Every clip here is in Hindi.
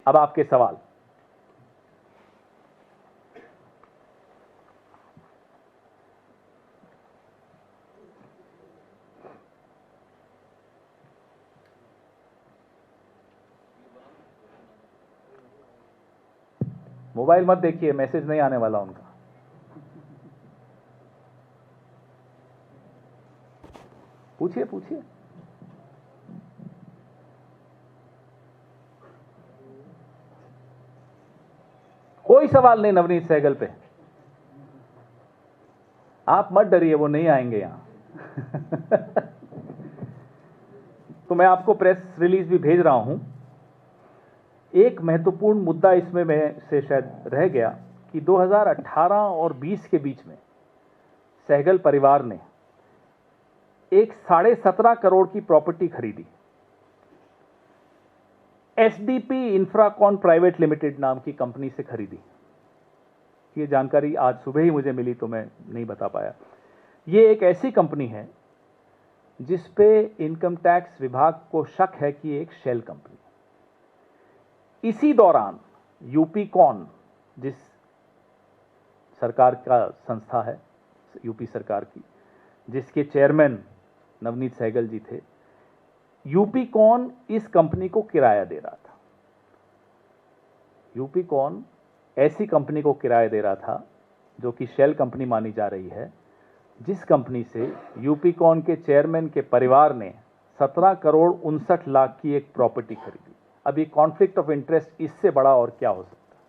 अब आपके सवाल। मोबाइल मत देखिए, मैसेज नहीं आने वाला उनका। पूछिए पूछिए। कोई सवाल नहीं नवनीत सहगल पे, आप मत डरिए, वो नहीं आएंगे यहां। तो मैं आपको प्रेस रिलीज भी भेज रहा हूं। एक महत्वपूर्ण मुद्दा इसमें मैं से शायद रह गया कि 2018 और 20 के बीच में सहगल परिवार ने एक 17.5 करोड़ की प्रॉपर्टी खरीदी। एसडीपी इंफ्राकॉन प्राइवेट लिमिटेड नाम की कंपनी से खरीदी। ये जानकारी आज सुबह ही मुझे मिली तो मैं नहीं बता पाया। ये एक ऐसी कंपनी है जिस पे इनकम टैक्स विभाग को शक है कि एक शेल कंपनी। इसी दौरान यूपी कॉन, जिस सरकार का संस्था है यूपी सरकार की, जिसके चेयरमैन नवनीत सहगल जी थे, यूपी कॉन इस कंपनी को किराया दे रहा था। यूपी कॉन ऐसी कंपनी को किराया दे रहा था जो कि शेल कंपनी मानी जा रही है, जिस कंपनी से यूपी कॉन के चेयरमैन के परिवार ने 17 करोड़ 59 लाख की एक प्रॉपर्टी खरीदी। अब ये कॉन्फ्लिक्ट ऑफ इंटरेस्ट इससे बड़ा और क्या हो सकता है?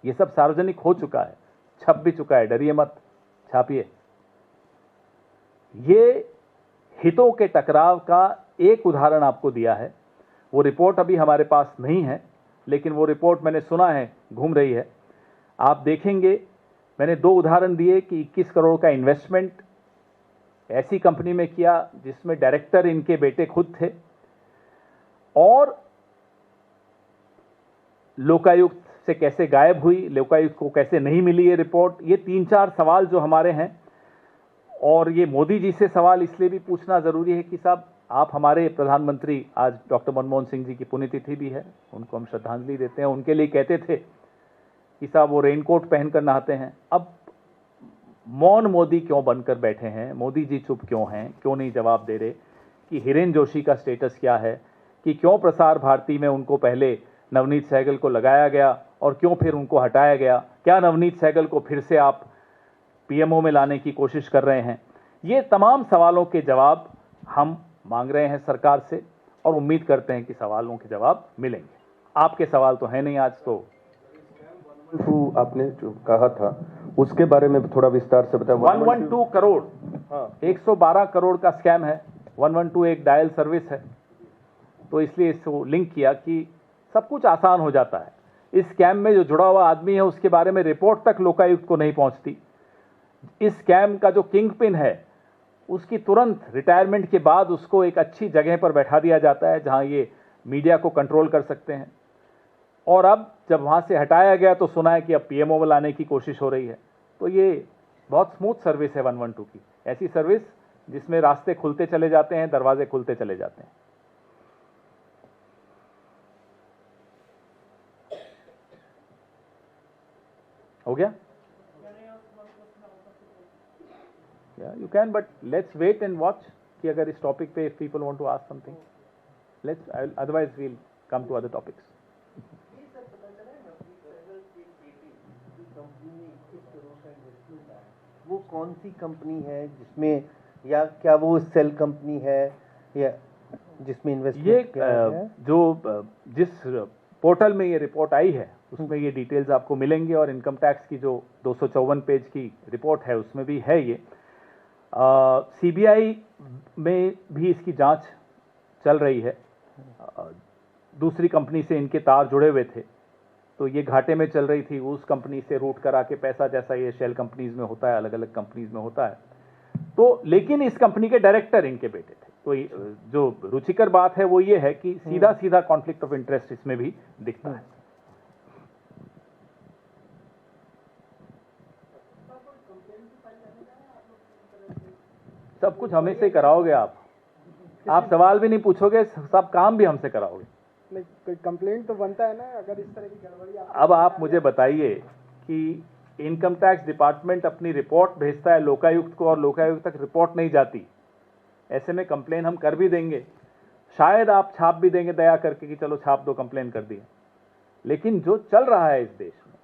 ये सब सार्वजनिक हो चुका है, छप भी चुका है, डरिए मत, छापिए। ये हितों के टकराव का एक उदाहरण आपको दिया है। वो रिपोर्ट अभी हमारे पास नहीं है, लेकिन वो रिपोर्ट मैंने सुना है घूम रही है। आप देखेंगे, मैंने 2 उदाहरण दिए कि 21 करोड़ का इन्वेस्टमेंट ऐसी कंपनी में किया जिसमें डायरेक्टर इनके बेटे खुद थे, और लोकायुक्त से कैसे गायब हुई, लोकायुक्त को कैसे नहीं मिली ये रिपोर्ट। ये 3-4 सवाल जो हमारे हैं, और ये मोदी जी से सवाल इसलिए भी पूछना जरूरी है कि साहब, आप हमारे प्रधानमंत्री, आज डॉक्टर मनमोहन सिंह जी की पुण्यतिथि भी है, उनको हम श्रद्धांजलि देते हैं। उनके लिए कहते थे कि साहब वो रेनकोट पहनकर नहाते हैं। अब मौन मोदी क्यों बनकर बैठे हैं? मोदी जी चुप क्यों हैं? क्यों नहीं जवाब दे रहे कि हिरेन जोशी का स्टेटस क्या है, कि क्यों प्रसार भारती में उनको पहले नवनीत सहगल को लगाया गया और क्यों फिर उनको हटाया गया? क्या नवनीत सहगल को फिर से आप पीएमओ में लाने की कोशिश कर रहे हैं? ये तमाम सवालों के जवाब हम मांग रहे हैं सरकार से, और उम्मीद करते हैं कि सवालों के जवाब मिलेंगे। आपके सवाल तो है नहीं आज, तो आपने जो कहा था उसके बारे में थोड़ा विस्तार से बताएं। 112 करोड़, 112 करोड़ का स्कैम है। 112 एक डायल सर्विस है, तो इसलिए इसको लिंक किया कि सब कुछ आसान हो जाता है। इस स्कैम में जो जुड़ा हुआ आदमी है उसके बारे में रिपोर्ट तक लोकायुक्त को नहीं पहुंचती। इस स्कैम का जो किंग पिन है, उसकी तुरंत रिटायरमेंट के बाद उसको एक अच्छी जगह पर बैठा दिया जाता है जहां ये मीडिया को कंट्रोल कर सकते हैं। और अब जब वहां से हटाया गया तो सुना है कि अब पीएमओ में लाने की कोशिश हो रही है। तो ये बहुत स्मूथ सर्विस है 112 की, ऐसी सर्विस जिसमें रास्ते खुलते चले जाते हैं, दरवाजे खुलते चले जाते हैं। हो गया? You can, but let's wait and watch कि अगर इस टॉपिक पे if people want to ask something, otherwise we'll come to other topics. वो कौन सी कंपनी है जिसमें, या क्या वो सेल कंपनी है या जिसमें इन्वेस्टमेंट किया है? जो जिस पोर्टल में ये रिपोर्ट आई है उसमें ये डिटेल्स आपको मिलेंगे, और इनकम टैक्स की जो 254 पेज की रिपोर्ट है उसमें भी है ये। सीबीआई में भी इसकी जांच चल रही है। दूसरी कंपनी से इनके तार जुड़े हुए थे, तो ये घाटे में चल रही थी। उस कंपनी से रूट करा के पैसा, जैसा ये शेल कंपनीज में होता है, अलग अलग कंपनीज में होता है। तो लेकिन इस कंपनी के डायरेक्टर इनके बेटे थे। तो जो रुचिकर बात है वो ये है कि सीधा सीधा कॉन्फ्लिक्ट ऑफ इंटरेस्ट इसमें भी दिखता है। सब कुछ हमें से कराओगे आप सवाल भी नहीं पूछोगे, सब काम भी हमसे कराओगे। नहीं, कोई कंप्लेंट तो बनता है ना अगर इस तरह की गड़बड़ी अब आप मुझे बताइए कि इनकम टैक्स डिपार्टमेंट अपनी रिपोर्ट भेजता है लोकायुक्त को और लोकायुक्त तक रिपोर्ट नहीं जाती, ऐसे में कंप्लेन हम कर भी देंगे, शायद आप छाप भी देंगे दया करके कि चलो छाप दो, कंप्लेन कर दिए, लेकिन जो चल रहा है इस देश में,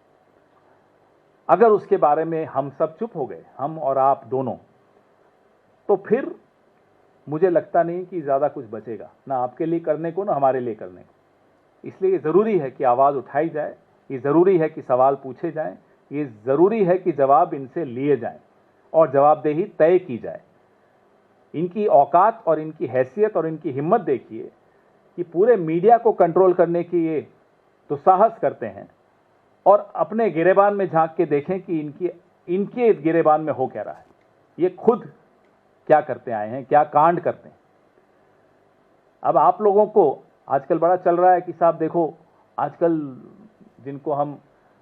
अगर उसके बारे में हम सब चुप हो गए, हम और आप दोनों, तो फिर मुझे लगता नहीं कि ज़्यादा कुछ बचेगा, ना आपके लिए करने को ना हमारे लिए करने को। इसलिए ये ज़रूरी है कि आवाज़ उठाई जाए, ये ज़रूरी है कि सवाल पूछे जाएं, ये ज़रूरी है कि जवाब इनसे लिए जाएं और जवाबदेही तय की जाए। इनकी औकात और इनकी हैसियत और इनकी हिम्मत देखिए कि पूरे मीडिया को कंट्रोल करने की ये दुस्साहस करते हैं, और अपने गिरेबान में झांक के देखें कि इनके गिरेबान में हो क्या रहा है, ये खुद क्या करते आए हैं, क्या कांड करते हैं। अब आप लोगों को आजकल बड़ा चल रहा है कि साहब देखो, आजकल जिनको हम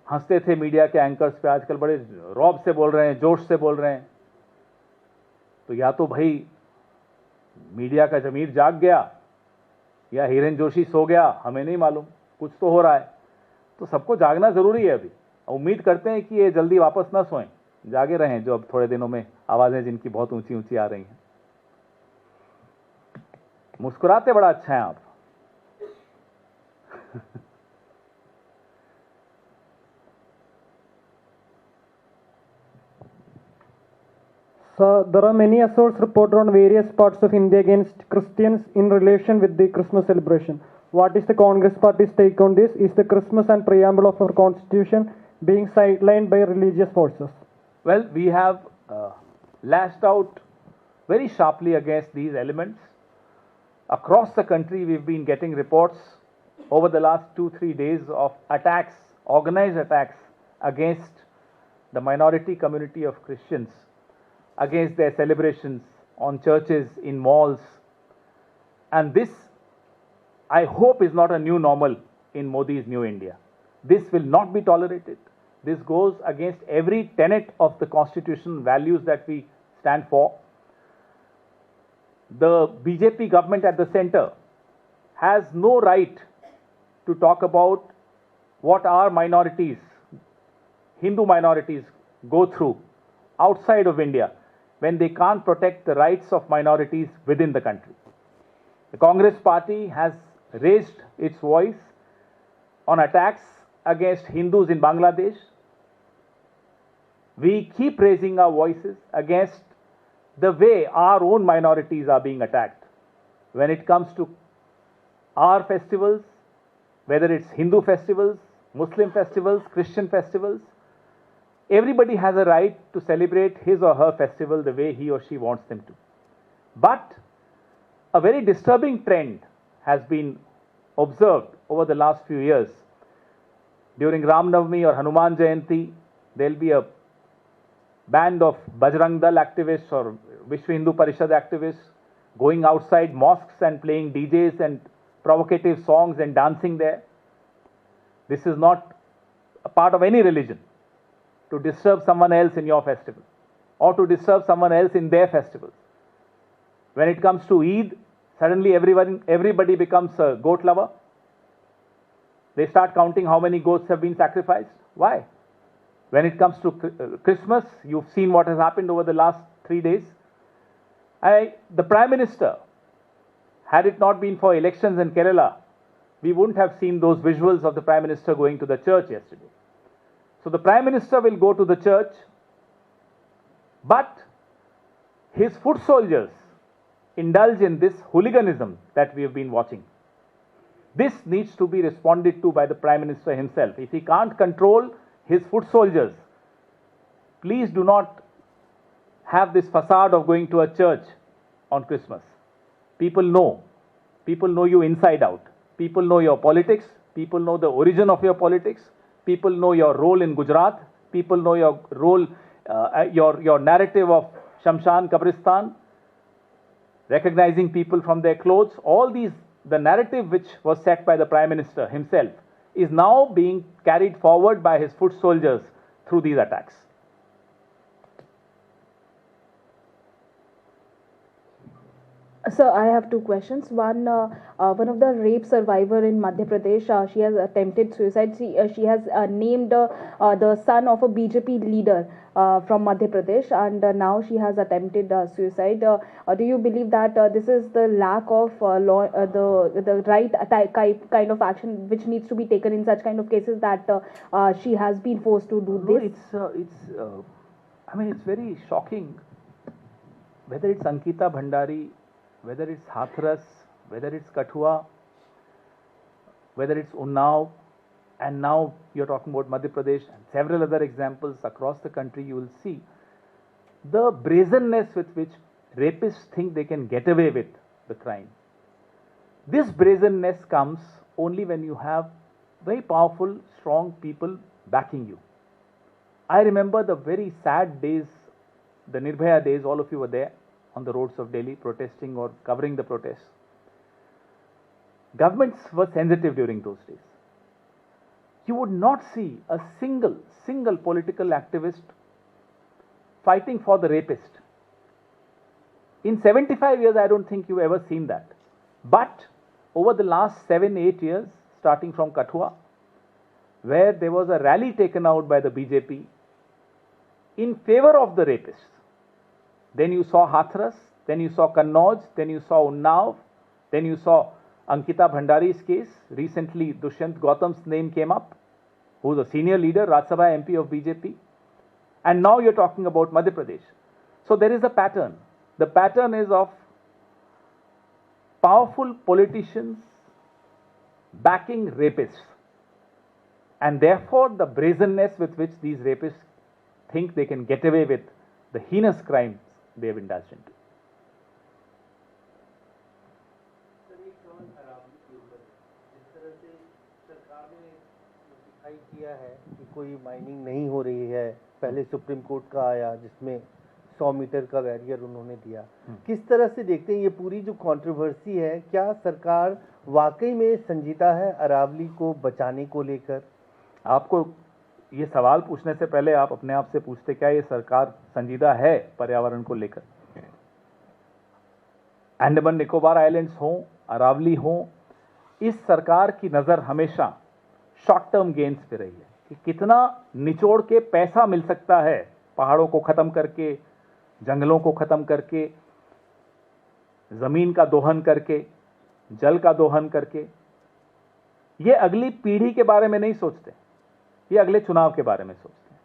हंसते थे मीडिया के एंकर्स पे, आजकल बड़े रौब से बोल रहे हैं, जोश से बोल रहे हैं। तो या तो भाई मीडिया का जमीर जाग गया या हिरेन जोशी सो गया, हमें नहीं मालूम, कुछ तो हो रहा है। तो सबको जागना जरूरी है अभी। उम्मीद करते हैं कि ये जल्दी वापस ना सोएं, जागे रहें, जो अब थोड़े दिनों में आवाजें जिनकी बहुत ऊंची ऊंची आ रही हैं। मुस्कुराते बड़ा अच्छा है आप। So, there are many assaults reported on various parts of India against Christians in relation with the Christmas celebration. What is the Congress Party's take on this? Is the Christmas and preamble of our Constitution being sidelined by religious forces? Well, we have lashed out very sharply against these elements. Across the country, we've been getting reports over the last 2-3 days of attacks, organized attacks against the minority community of Christians, against their celebrations on churches, in malls. And this, I hope, is not a new normal in Modi's new India. This will not be tolerated. This goes against every tenet of the constitutional values that we stand for. The BJP government at the center has no right to talk about what our minorities, Hindu minorities, go through outside of India when they can't protect the rights of minorities within the country. The Congress Party has raised its voice on attacks against Hindus in Bangladesh. We keep raising our voices against the way our own minorities are being attacked. When it comes to our festivals, whether it's Hindu festivals, Muslim festivals, Christian festivals, everybody has a right to celebrate his or her festival the way he or she wants them to. But a very disturbing trend has been observed over the last few years. During Ram Navami or Hanuman Jayanti, there'll be a band of Bajrang Dal activists or Vishwa Hindu Parishad activists going outside mosques and playing DJs and provocative songs and dancing there. This is not a part of any religion, to disturb someone else in your festival or to disturb someone else in their festivals. When it comes to Eid, suddenly everybody becomes a goat lover. They start counting how many goats have been sacrificed. Why? When it comes to Christmas, you've seen what has happened over the last 3 days. The Prime Minister, had it not been for elections in Kerala, we wouldn't have seen those visuals of the Prime Minister going to the church yesterday. So the Prime Minister will go to the church, but his foot soldiers indulge in this hooliganism that we have been watching. This needs to be responded to by the Prime Minister himself. If he can't control his foot soldiers, please do not have this facade of going to a church on Christmas. People know you inside out. People know your politics. People know the origin of your politics. People know your role in Gujarat. People know your role, your narrative of Shamshan Kabristan, recognizing people from their clothes. All these, the narrative which was set by the Prime Minister himself, is now being carried forward by his foot soldiers through these attacks. Sir, I have two questions. One of the rape survivor in Madhya Pradesh, she has attempted suicide. She has named the son of a BJP leader from Madhya Pradesh, and now she has attempted suicide. Do you believe that this is the lack of law, the right kind of action which needs to be taken in such kind of cases that she has been forced to do No, this? I mean, it's very shocking. Whether it's Ankita Bhandari, whether it's Hathras, whether it's Kathua, whether it's Unnao, and now you're talking about Madhya Pradesh and several other examples across the country, you will see the brazenness with which rapists think they can get away with the crime. This brazenness comes only when you have very powerful, strong people backing you. I remember the very sad days, the Nirbhaya days, all of you were there on the roads of Delhi protesting or covering the protests. Governments were sensitive during those days. You would not see a single political activist fighting for the rapist. In 75 years, I don't think you've ever seen that. But over the last 7-8 years, starting from Kathua, where there was a rally taken out by the BJP in favor of the rapists, then you saw Hathras, then you saw Kannauj, then you saw Unnao, then you saw Ankita Bhandari's case. Recently, Dushyant Gautam's name came up, who is a senior leader, Rajya Sabha MP of BJP. And now you're talking about Madhya Pradesh. So there is a pattern. The pattern is of powerful politicians backing rapists. And therefore, the brazenness with which these rapists think they can get away with the heinous crimes they have indulged into. जिस तरह से सरकार ने नोटिफाई किया है कि कोई माइनिंग नहीं हो रही है, पहले सुप्रीम कोर्ट का आया जिसमें 100 मीटर का बैरियर उन्होंने दिया, किस तरह से देखते हैं ये पूरी जो कंट्रोवर्सी है? क्या सरकार वाकई में संजीदा है अरावली को बचाने को लेकर? आपको ये सवाल पूछने से पहले आप अपने आप से पूछते, क्या ये सरकार संजीदा है पर्यावरण को लेकर? अंडमान निकोबार आइलैंड्स हो, अरावली हो, इस सरकार की नजर हमेशा शॉर्ट टर्म गेन्स पे रही है कि कितना निचोड़ के पैसा मिल सकता है, पहाड़ों को खत्म करके, जंगलों को खत्म करके, जमीन का दोहन करके, जल का दोहन करके। ये अगली पीढ़ी के बारे में नहीं सोचते, ये अगले चुनाव के बारे में सोचते हैं।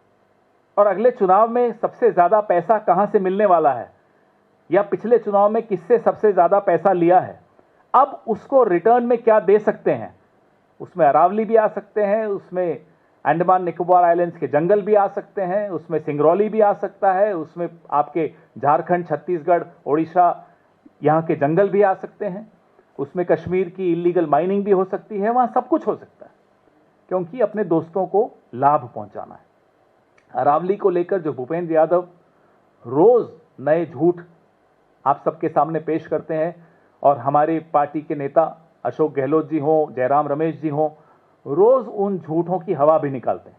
और अगले चुनाव में सबसे ज्यादा पैसा कहां से मिलने वाला है, या पिछले चुनाव में किससे सबसे ज्यादा पैसा लिया है, अब उसको रिटर्न में क्या दे सकते हैं। उसमें अरावली भी आ सकते हैं, उसमें अंडमान निकोबार आइलैंड्स के जंगल भी आ सकते हैं, उसमें सिंगरौली भी आ सकता है, उसमें आपके झारखंड, छत्तीसगढ़, ओडिशा यहाँ के जंगल भी आ सकते हैं, उसमें कश्मीर की इलीगल माइनिंग भी हो सकती है, वहां सब कुछ हो सकता है, क्योंकि अपने दोस्तों को लाभ पहुंचाना है। अरावली को लेकर जो भूपेंद्र यादव रोज नए झूठ आप सबके सामने पेश करते हैं, और हमारी पार्टी के नेता अशोक गहलोत जी हों, जयराम रमेश जी हों, रोज उन झूठों की हवा भी निकालते हैं।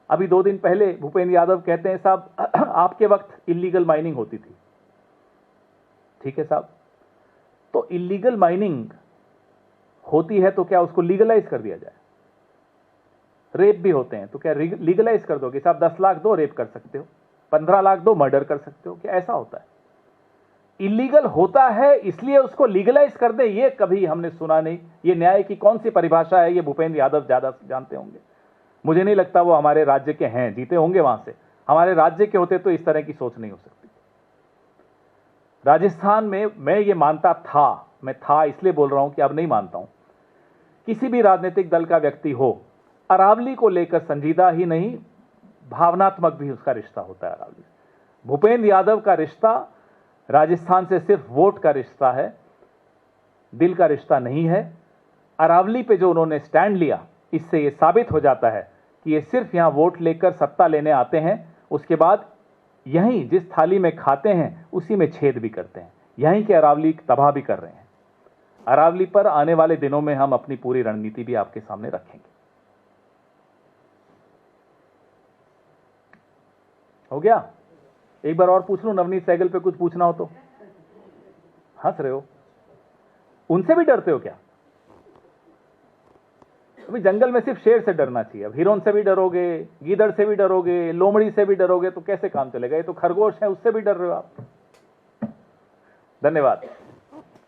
अभी 2 दिन पहले भूपेंद्र यादव कहते हैं, साहब आपके वक्त इलीगल माइनिंग होती थी। ठीक है साहब, तो इलीगल माइनिंग होती है तो क्या उसको लीगलाइज कर दिया जाए? रेप भी होते हैं तो क्या लीगलाइज कर दोगे? साहब 10 लाख दो, रेप कर सकते हो, 15 लाख दो, मर्डर कर सकते हो। क्या ऐसा होता है? इलीगल होता है इसलिए उसको लीगलाइज कर दे, ये कभी हमने सुना नहीं। ये न्याय की कौन सी परिभाषा है, ये भूपेंद्र यादव ज्यादा जानते होंगे। मुझे नहीं लगता वो हमारे राज्य के हैं, जीते होंगे वहां से। हमारे राज्य के होते तो इस तरह की सोच नहीं हो सकती। राजस्थान में मैं ये मानता था, मैं था इसलिए बोल रहा हूं कि अब नहीं मानता हूं, किसी भी राजनीतिक दल का व्यक्ति हो, अरावली को लेकर संजीदा ही नहीं, भावनात्मक भी उसका रिश्ता होता है अरावली। भूपेंद्र यादव का रिश्ता राजस्थान से सिर्फ वोट का रिश्ता है, दिल का रिश्ता नहीं है। अरावली पे जो उन्होंने स्टैंड लिया, इससे यह साबित हो जाता है कि ये सिर्फ यहां वोट लेकर सत्ता लेने आते हैं, उसके बाद यहीं जिस थाली में खाते हैं उसी में छेद भी करते हैं। यहीं के अरावली तबाह भी कर रहे हैं। अरावली पर आने वाले दिनों में हम अपनी पूरी रणनीति भी आपके सामने रखेंगे। हो गया? एक बार और पूछ लूं, नवनीत सहगल पे कुछ पूछना हो तो। हंस रहे हो, उनसे भी डरते हो क्या? अभी जंगल में सिर्फ शेर से डरना चाहिए, अब हिरन से भी डरोगे, गीदड़ से भी डरोगे, लोमड़ी से भी डरोगे तो कैसे काम चलेगा? ये तो खरगोश है, उससे भी डर रहे हो आप। धन्यवाद।